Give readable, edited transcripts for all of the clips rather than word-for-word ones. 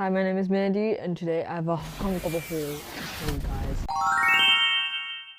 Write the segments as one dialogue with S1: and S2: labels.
S1: Hi, my name is Mandy, and today I have a hunk of a haul to show you guys.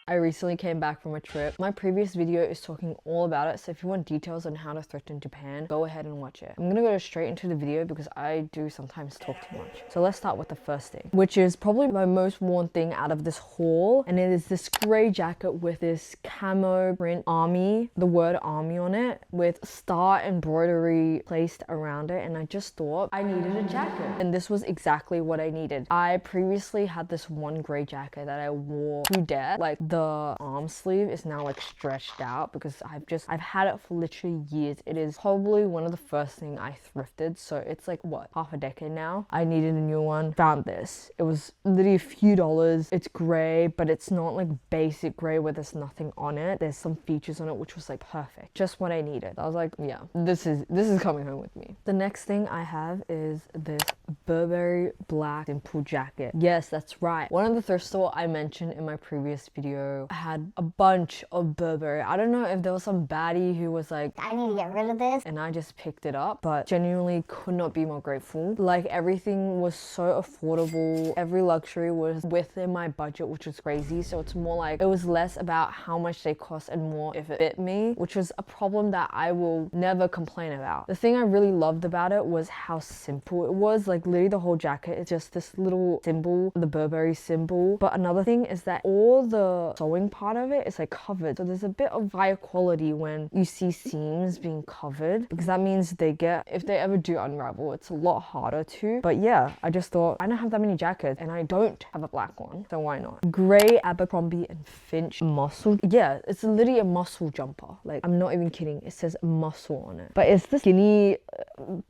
S1: I recently came back from a trip. My previous video is talking all about it, so if you want details on how to thrift in Japan, go ahead and watch it. I'm gonna go straight into the video because I do sometimes talk too much. So let's start with the first thing, which is probably my most worn thing out of this haul, and it is this gray jacket with this camo print army, the word army on it, with star embroidery placed around it, and I just thought I needed a jacket. And this was exactly what I needed. I previously had this one gray jacket that I wore to death. Like the arm sleeve is now like stretched out because I've had it for literally years. It is probably one of the first thing I thrifted, so it's like what, half a decade now. I needed a new one, found this. It was literally a few dollars. It's gray, but it's not like basic gray where there's nothing on it. There's some features on it which was like perfect, just what I needed. I was like, yeah, this is coming home with me. The next thing I have is this Burberry black simple jacket. Yes, that's right, one of the thrift store I mentioned in my previous video had a bunch of Burberry. I don't know if there was some baddie who was like, I need to get rid of this, and I just picked it up, but genuinely could not be more grateful. Like everything was so affordable, every luxury was within my budget, which was crazy. So it's more like, it was less about how much they cost and more if it fit me, which was a problem that I will never complain about. The thing I really loved about it was how simple it was. Like literally the whole jacket is just this little symbol, the Burberry symbol. But another thing is that all the sewing part of it is like covered, so there's a bit of higher quality when you see seams being covered, because that means if they ever do unravel, it's a lot harder to. But yeah, I just thought, I don't have that many jackets and I don't have a black one, so why not? Gray Abercrombie and Finch muscle. Yeah, it's literally a muscle jumper. Like, I'm not even kidding, it says muscle on it, but it's this skinny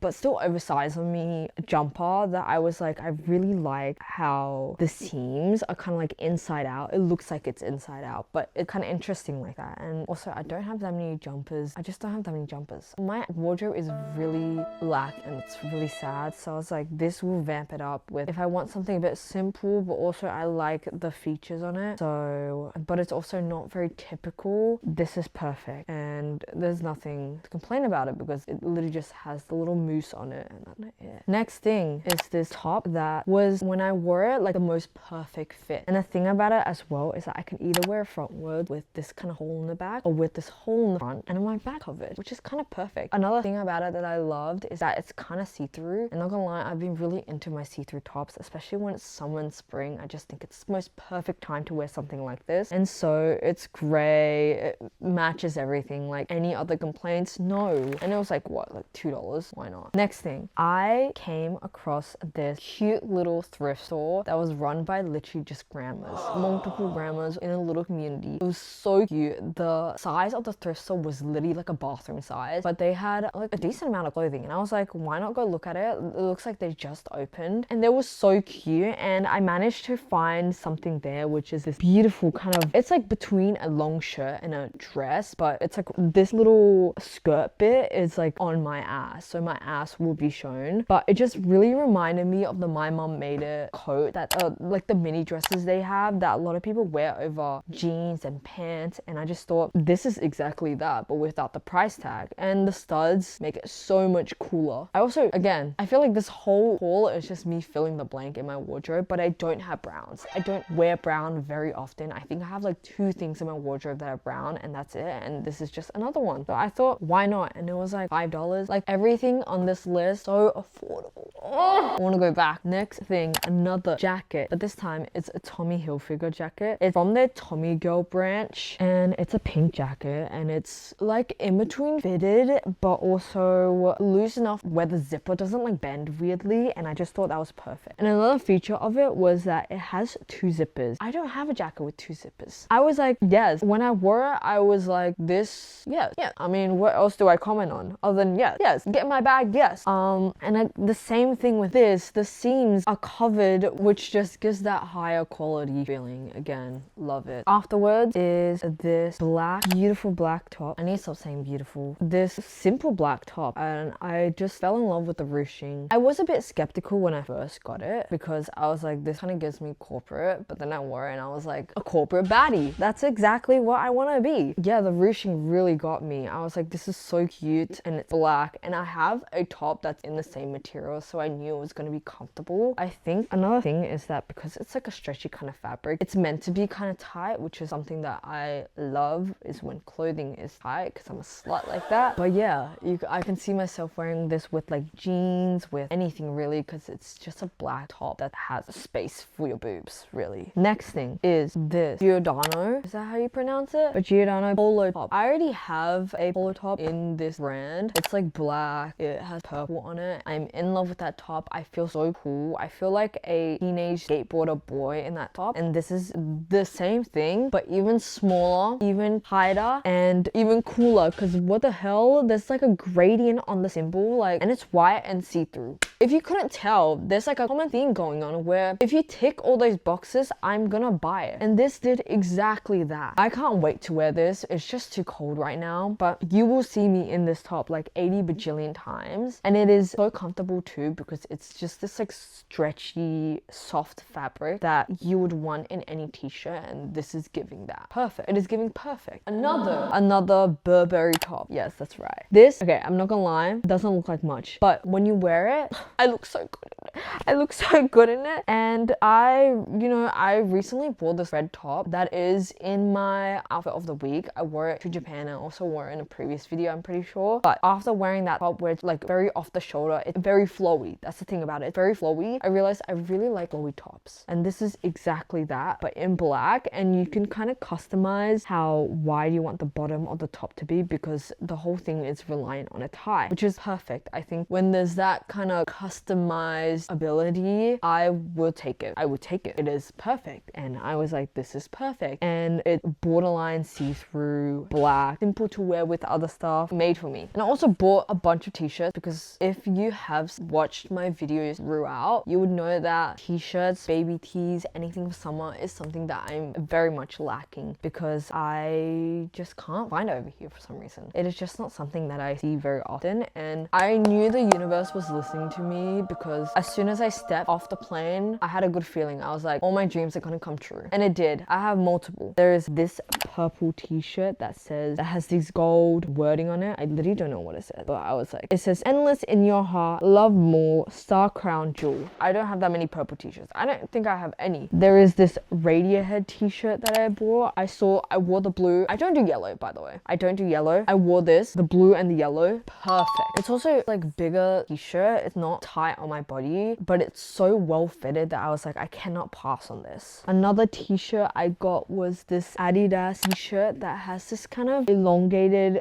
S1: but still oversized on me jumper that I was like, I really like how the seams are kind of like inside out. It looks like it's inside out, but it's kind of interesting like that. And also, I don't have that many jumpers. I just don't have that many jumpers. My wardrobe is really black and it's really sad, so I was like, this will vamp it up with if I want something a bit simple, but also I like the features on it. So, but it's also not very typical. This is perfect, and there's nothing to complain about it because it literally just has the little moose on it, and that's it. Next thing is this top that was, when I wore it, like the most perfect fit. And the thing about it as well is that I can either wear it frontward with this kind of hole in the back, or with this hole in the front and my back covered, which is kind of perfect. Another thing about it that I loved is that it's kind of see-through, and not gonna lie, I've been really into my see-through tops, especially when it's summer and spring. I just think it's the most perfect time to wear something like this. And so it's gray, it matches everything. Like any other complaints? No. And it was like, what, like $2? Why not? Next thing, I came across this cute little thrift store that was run by literally just grandmas, multiple grandmas in a little community. It was so cute. The size of the thrift store was literally like a bathroom size, but they had like a decent amount of clothing, and I was like, why not go look at it? It looks like they just opened, and they were so cute. And I managed to find something there, which is this beautiful kind of, it's like between a long shirt and a dress, but it's like this little skirt bit is like on my ass, so my ass will be shown. But it just really reminded me of the My Mom Made It coat that like the mini dresses they have that a lot of people wear over jeans and pants, and I just thought this is exactly that, but without the price tag, and the studs make it so much cooler. I also, again, I feel like this whole haul is just me filling the blank in my wardrobe, but I don't have browns. I don't wear brown very often. I think I have like 2 things in my wardrobe that are brown, and that's it, and this is just another one. So I thought, why not? And it was like $5. Like everything on this list, so affordable. Oh, I want to go back. Next thing, another jacket, but this time it's a Tommy Hilfiger jacket. It's from their Tommy Girl branch, and it's a pink jacket, and it's like in between fitted but also loose enough where the zipper doesn't like bend weirdly, and I just thought that was perfect. And another feature of it was that it has 2 zippers. I don't have a jacket with 2 zippers. I was like, yes. When I wore it, I was like, this, yeah. I mean, what else do I comment on other than yes, get in my bag, yes. The same thing with this, the seams are covered, which just gives that higher quality feeling. Again, love love it. Afterwards is this black, beautiful black top. I need to stop saying beautiful. This simple black top, and I just fell in love with the ruching. I was a bit skeptical when I first got it because I was like, this kind of gives me corporate, but then I wore it and I was like, a corporate baddie. That's exactly what I want to be. Yeah, the ruching really got me. I was like, this is so cute, and it's black, and I have a top that's in the same material, so I knew it was going to be comfortable. I think another thing is that because it's like a stretchy kind of fabric, it's meant to be kind of tight, which is something that I love, is when clothing is tight, because I'm a slut like that. But yeah, I can see myself wearing this with like jeans, with anything really, because it's just a black top that has a space for your boobs, really. Next thing is this Giordano, is that how you pronounce it? But Giordano polo top. I already have a polo top in this brand. It's like black, it has purple on it. I'm in love with that top. I feel so cool. I feel like a teenage skateboarder boy in that top, and this is the same thing but even smaller, even tighter, and even cooler, because what the hell, there's like a gradient on the symbol, like, and it's white and see-through. If you couldn't tell, there's like a common theme going on where if you tick all those boxes, I'm gonna buy it, and this did exactly that. I can't wait to wear this. It's just too cold right now, but you will see me in this top like 80 bajillion times, and it is so comfortable too, because it's just this like stretchy soft fabric that you would want in any t-shirt, and this is giving that. Perfect. It is giving perfect. Another Burberry top. Yes, that's right. This, okay, I'm not gonna lie, doesn't look like much, but when you wear it, I look so good in it. I look so good in it. And I recently wore this red top that is in my outfit of the week. I wore it to Japan. I also wore it in a previous video, I'm pretty sure. But after wearing that top where it's like very off the shoulder, it's very flowy. That's the thing about it. It's very flowy. I realized I really like flowy tops. And this is exactly that, but in black. And you can kind of customize how wide you want the bottom of the top to be, because the whole thing is reliant on a tie, which is perfect. I think when there's that kind of customized ability, I will take it. I would take it. It is perfect. And I was like, this is perfect. And it's borderline see-through, black, simple to wear with other stuff, made for me. And I also bought a bunch of t-shirts, because if you have watched my videos throughout, you would know that t-shirts, baby tees, anything for summer is something that I'm very much lacking, because I just can't find it over here for some reason. It is just not something that I see very often, and I knew the universe was listening to me, because as soon as I stepped off the plane, I had a good feeling. I was like, all my dreams are gonna come true. And it did. I have multiple. There is this purple t-shirt that has these gold wording on it. I literally don't know what it says, but I was like, it says, endless in your heart, love more, star crown jewel. I don't have that many purple t-shirts. I don't think I have any. There is this Radiohead t-shirt that I bought. I wore the blue. I don't do yellow, by the way. I don't do yellow. I wore this, the blue and the yellow. Perfect. It's also like bigger t-shirt. It's not tight on my body, but it's so well fitted that I was like, I cannot pass on this. Another t-shirt I got was this Adidas t-shirt that has this kind of elongated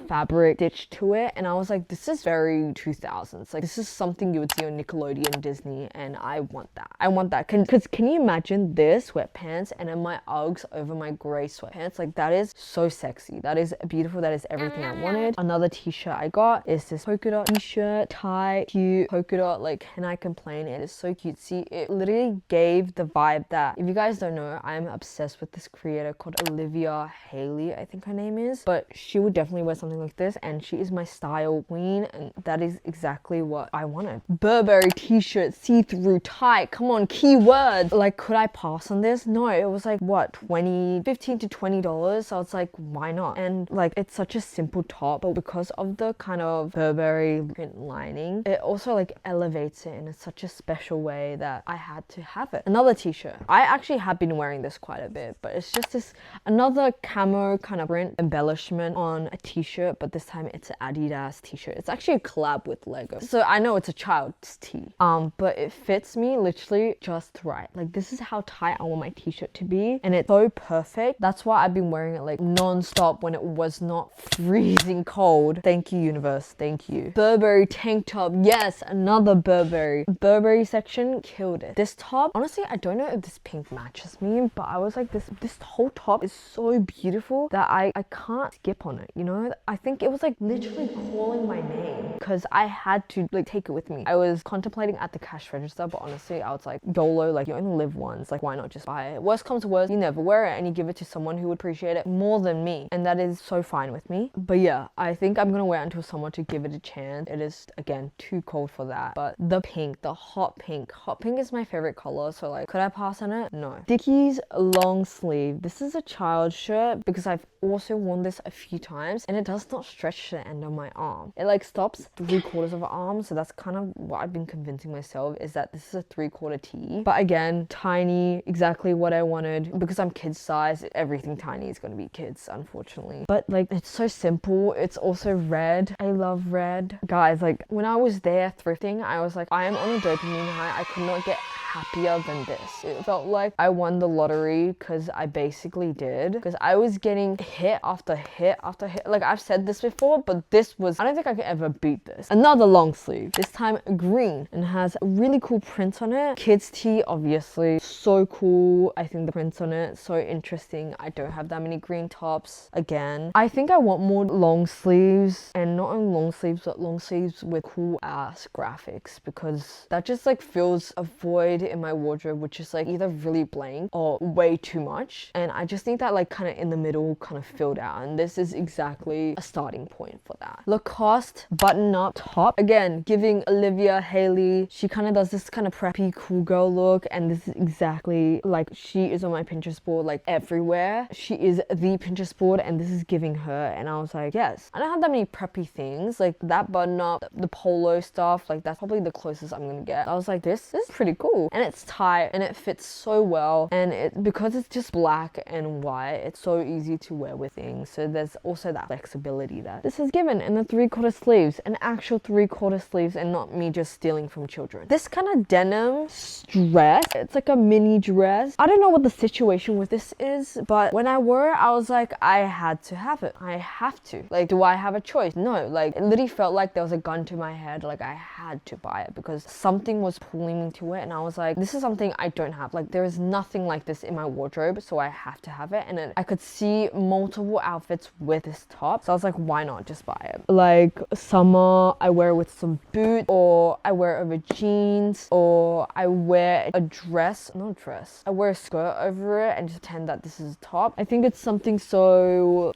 S1: fabric stitch to it, and I was like, this is very 2000s. Like, this is something you would see on Nickelodeon, Disney, and I want that. I want that. Because can you imagine this sweatpants and then my Uggs over my gray sweatpants? Like, that is so sexy. That is beautiful. That is everything I wanted. Another t-shirt I got is this polka dot t-shirt, tie, cute polka dot. Like, can I complain? It is so cutesy. It literally gave the vibe that, if you guys don't know, I'm obsessed with this creator called Olivia Haley, I think her name is, but she would definitely wear something like this, and she is my style queen, and that is exactly what I wanted. Burberry t-shirt, see-through, tight. Come on, keywords. Like, could I pass on this? No, it was like, what, $15 to $20. So I was like, why not? And like, it's such a simple top, but because of the kind of Burberry print lining, it also like elevates it in such a special way that I had to have it. Another t-shirt. I actually have been wearing this quite a bit, but it's just this another camo kind of print embellishment on a t-shirt, but this time it's an Adidas t-shirt. It's actually a collab with Lego, so I know it's a child's tee, but it fits me literally just right. Like, this is how tight I want my t-shirt to be, and it's so perfect. That's why I've been wearing it like non-stop when it was not freezing cold. Thank you, universe. Thank you. Burberry tank top. Yes, another Burberry section killed it. This top, honestly, I don't know if this pink matches me, but I was like, this whole top is so beautiful that I can't skip on it, you know? I think it was like literally calling my name, because I had to like take it with me. I was contemplating at the cash register, but honestly, I was like, YOLO, like, you only live once, like, why not just buy wear it. Worst comes to worst, you never wear it and you give it to someone who would appreciate it more than me, and that is so fine with me. But yeah, I think I'm gonna wear it until someone to give it a chance. It is, again, too cold for that. But the pink, the hot pink is my favorite color, so like, could I pass on it? No. Dickies long sleeve. This is a child shirt because I've also worn this a few times and it does not stretch to the end of my arm. It like stops 3/4 of an arm, so that's kind of what I've been convincing myself, is that this is a 3/4 tee. But again, tiny, exactly what I wanted. Because I'm kid size, everything tiny is gonna be kids, unfortunately. But like, it's so simple. It's also red. I love red. Guys, like when I was there thrifting, I was like, I am on a dopamine high. I could not get happier than this. It felt like I won the lottery, because I basically did. Because I was getting hit after hit after hit. Like, I've said this before, but this was, I don't think I could ever beat this. Another long sleeve, this time green, and has really cool prints on it. Kids tee, obviously, so cool. I think the prints on it so interesting. I don't have that many green tops. Again, I think I want more long sleeves, and not only long sleeves, but long sleeves with cool ass graphics, because that just like fills a void in my wardrobe, which is like either really blank or way too much, and I just need that like kind of in the middle, kind of filled out, and this is exactly a starting point for that. Lacoste button up top, again giving Olivia Haley. She kind of does this kind of preppy cool girl look, and this is exactly like, she is on my Pinterest board like everywhere. She is the Pinterest board, and this is giving her, and I was like, yes. I don't have that many preppy things, like that button up, the polo stuff, like that's probably the closest I'm gonna get. I was like, this is pretty cool, and it's tight and it fits so well, and because it's just black and white, it's so easy to wear with things. So there's also that flexibility that this is given. And the 3/4 sleeves, an actual 3/4 sleeves, and not me just stealing from children. This kind of denim dress, it's like a mini dress. I don't know what the situation with this is, but when I wore it, I was like, I had to have it. I have to. Like, do I have a choice? No. Like, it literally felt like there was a gun to my head. Like, I had to buy it because something was pulling me to it, and I was like, this is something I don't have. Like, there is nothing like this in my wardrobe, so I have to have it. And then I could see multiple outfits with this top, so I was like, why not just buy it? Like, summer, I wear it with some boots, or I wear it over jeans, or I wear a dress, not dress, I wear a skirt over it and just pretend that this is a top. I think it's something so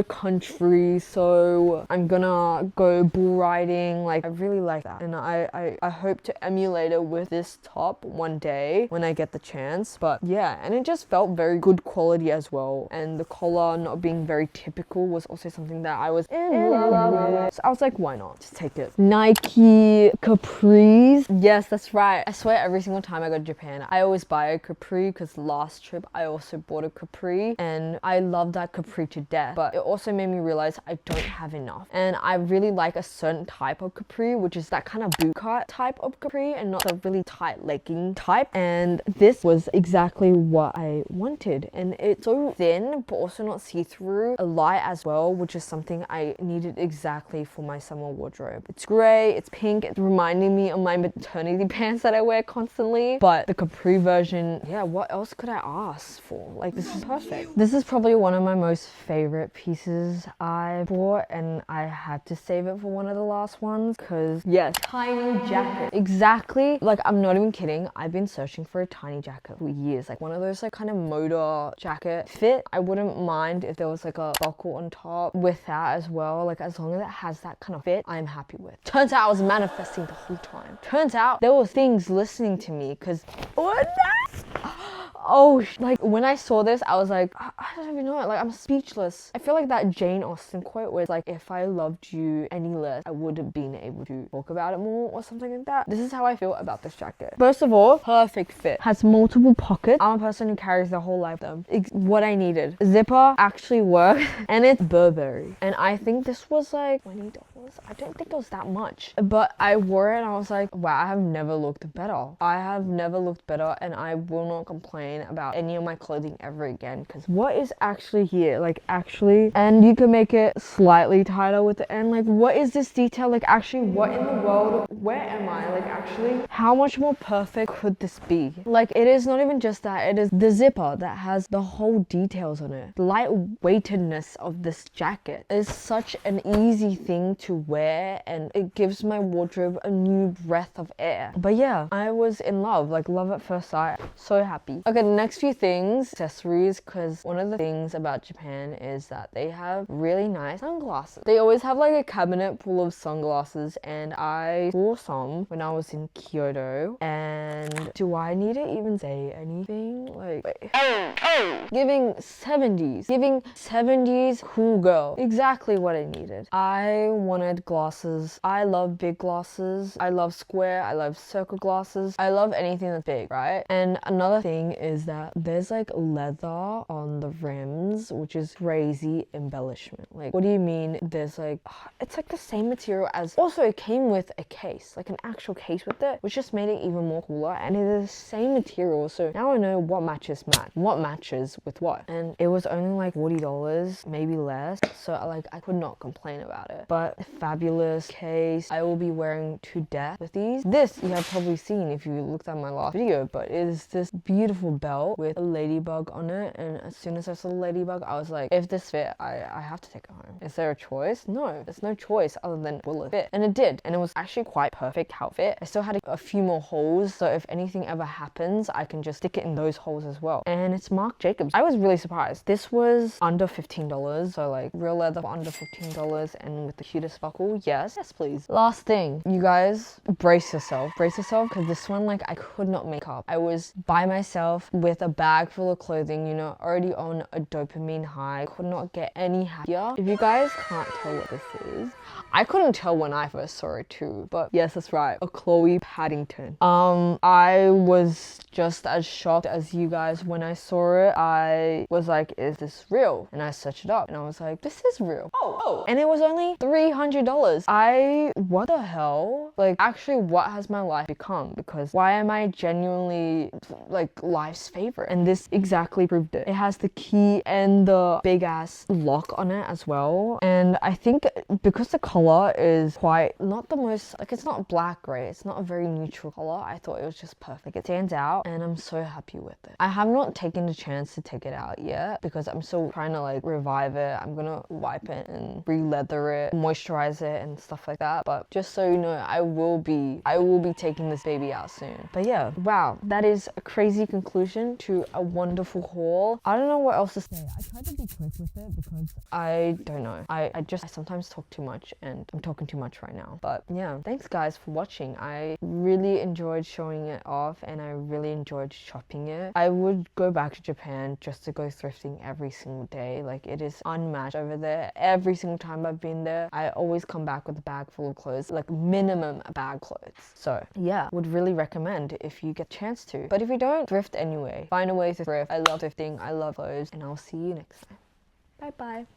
S1: country, so I'm gonna go bull riding. Like, I really like that, and I hope to emulate it with this top one day when I get the chance. But yeah, and it just felt very good quality as well, and the collar not being very typical was also something that I was in love with. So I was like, why not? Just take it. Nike capris. Yes, that's right. I swear every single time I go to Japan, I always buy a capri, because last trip I also bought a capri, and I love that capri to death. But it also made me realize I don't have enough, and I really like a certain type of capri, which is that kind of boot cut type of capri, and not the really tight legging type. And this was exactly what I wanted, and it's so thin but also not see-through, a light as well, which is something I needed exactly for my summer wardrobe. It's gray, it's pink, it's reminding me of my maternity pants that I wear constantly. But the capri version, yeah, what else could I ask for? Like, this is perfect. This is probably one of my most favorite pieces I bought, and I had to save it for one of the last ones, because yes, tiny jacket. Exactly, like, I'm not even kidding, I've been searching for a tiny jacket for years, like one of those like kind of motor jacket fit. I wouldn't mind if there was like a buckle on top with that as well. Like, as long as it has that kind of fit, I'm happy with. Turns out I was manifesting the whole time. Turns out there were things listening to me, because what? Oh, like when I saw this, I was like, I don't even know, like I'm speechless. I feel like that Jane Austen quote was like, if I loved you any less, I would have been able to talk about it more, or something like that. This is how I feel about this jacket. First of all, perfect fit. Has multiple pockets. I'm a person who carries the whole life of them. It's what I needed. Zipper actually works, and it's Burberry. And I think this was like $20. I don't think it was that much. But I wore it and I was like, wow, I have never looked better. I have never looked better, and I will not complain about any of my clothing ever again, because what is actually here, like actually, and you can make it slightly tighter with the end. Like, what is this detail? Like, actually, what in the world, where am I? Like, actually, how much more perfect could this be? Like, it is not even just that, it is the zipper that has the whole details on it. The lightweightedness of this jacket is such an easy thing to wear, and it gives my wardrobe a new breath of air. But yeah, I was in love, like love at first sight. So happy. Okay, the next few things, accessories, because one of the things about Japan is that they have really nice sunglasses. They always have like a cabinet full of sunglasses, and I saw some when I was in Kyoto. And do I need to even say anything? Like, wait. Giving 70s cool girl. Exactly what I needed. I wanted glasses. I love big glasses. I love square. I love circle glasses. I love anything that's big, right? And another thing is that there's like leather on the rims, which is crazy embellishment. Like, what do you mean there's like, it's like the same material as, also it came with a case, like an actual case with it, which just made it even more cooler. And it is the same material, so now I know what matches with what. And it was only like $40, maybe less, so I could not complain about it. But fabulous case. I will be wearing to death with these. This you have probably seen if you looked at my last video, but it is this beautiful belt with a ladybug on it. And as soon as I saw the ladybug, I was like, if this fit, I have to take it home. Is there a choice? No, there's no choice other than will it fit. And it did, and it was actually quite perfect outfit. I still had a few more holes, so if anything ever happens, I can just stick it in those holes as well. And it's Marc Jacobs. I was really surprised. This was under $15, so like real leather for under $15, and with the cutest buckle. Yes please. Last thing, you guys, brace yourself, because this one, like, I could not make up. I was by myself with a bag full of clothing, you know, already on a dopamine high, could not get any happier. If you guys can't tell what this is, I couldn't tell when I first saw it too, but yes, that's right, a Chloe Paddington. I was just as shocked as you guys when I saw it. I was like, is this real? And I searched it up and I was like, this is real. Oh. And it was only $300. What the hell? Like, actually, what has my life become? Because why am I genuinely like life's favorite? And this exactly proved it. It has the key and the big ass lock on it as well. And I think because the color is quite not the most, like, it's not black gray, it's not a very neutral color, I thought it was just perfect. It stands out and I'm so happy with it. I have not taken the chance to take it out yet because I'm still trying to like revive it. I'm gonna wipe it and re-leather it, moisturize it and stuff like that. But just so you know, I will be taking this baby out soon. But yeah, wow, that is a crazy conclusion to a wonderful haul. I don't know what else to say. I tried to be quick with it because I don't know. I sometimes talk too much and I'm talking too much right now. But yeah, thanks guys for watching. I really enjoyed showing it off and I really enjoyed shopping it. I would go back to Japan just to go thrifting every single day. Like, it is unmatched over there. Every single time I've been there, I always come back with a bag full of clothes, like minimum a bag clothes. So yeah, would really recommend if you get a chance to. But if you don't, thrift anyway. Find a way to thrift. I love thrifting. I love clothes, and I'll see you next time. Bye bye.